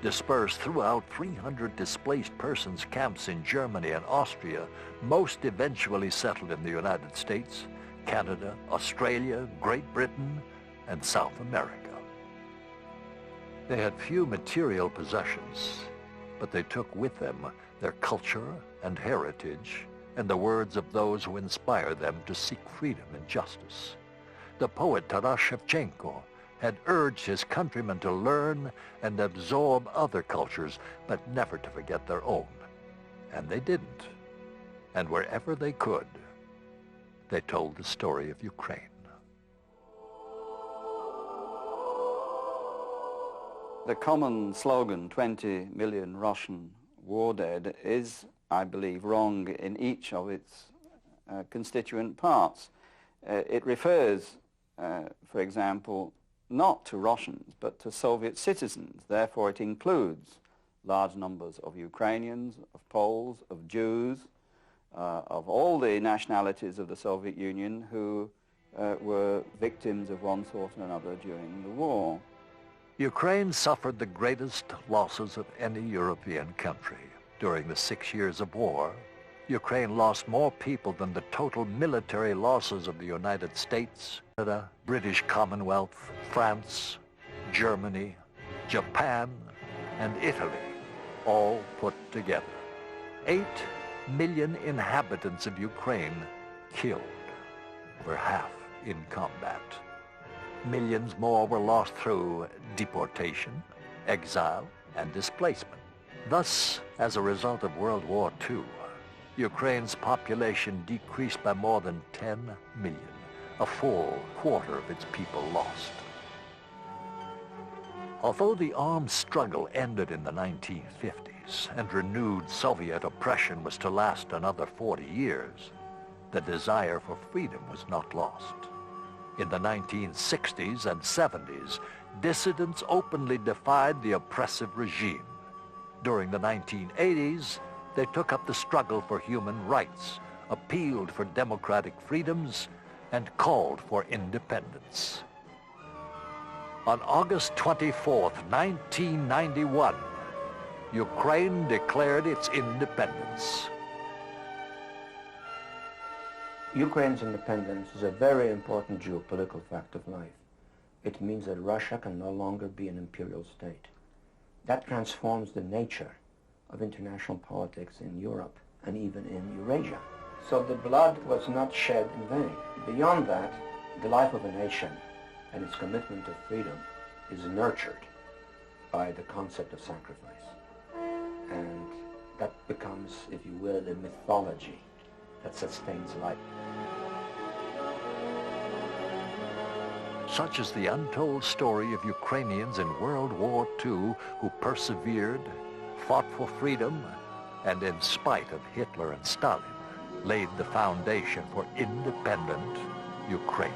Dispersed throughout 300 displaced persons camps in Germany and Austria, most eventually settled in the United States, Canada, Australia, Great Britain, and South America. They had few material possessions, but they took with them their culture and heritage and the words of those who inspired them to seek freedom and justice. The poet Taras Shevchenko had urged his countrymen to learn and absorb other cultures, but never to forget their own. And they didn't. And wherever they could, they told the story of Ukraine. The common slogan, 20 million Russian war dead, is, I believe, wrong in each of its constituent parts. It refers, for example, not to Russians, but to Soviet citizens. Therefore, it includes large numbers of Ukrainians, of Poles, of Jews, of all the nationalities of the Soviet Union who were victims of one sort or another during the war. Ukraine suffered the greatest losses of any European country. During the 6 years of war, Ukraine lost more people than the total military losses of the United States, Canada, British Commonwealth, France, Germany, Japan, and Italy, all put together. 8 million inhabitants of Ukraine killed, over half in combat. Millions more were lost through deportation, exile, and displacement. Thus, as a result of World War II, Ukraine's population decreased by more than 10 million, a full quarter of its people lost. Although the armed struggle ended in the 1950s and renewed Soviet oppression was to last another 40 years, the desire for freedom was not lost. In the 1960s and 70s, dissidents openly defied the oppressive regime. During the 1980s, they took up the struggle for human rights, appealed for democratic freedoms, and called for independence. On August 24, 1991, Ukraine declared its independence. Ukraine's independence is a very important geopolitical fact of life. It means that Russia can no longer be an imperial state. That transforms the nature of international politics in Europe and even in Eurasia. So the blood was not shed in vain. Beyond that, the life of a nation and its commitment to freedom is nurtured by the concept of sacrifice. And that becomes, if you will, a mythology that sustains life. Such is the untold story of Ukrainians in World War II who persevered, fought for freedom, and in spite of Hitler and Stalin, laid the foundation for independent Ukraine.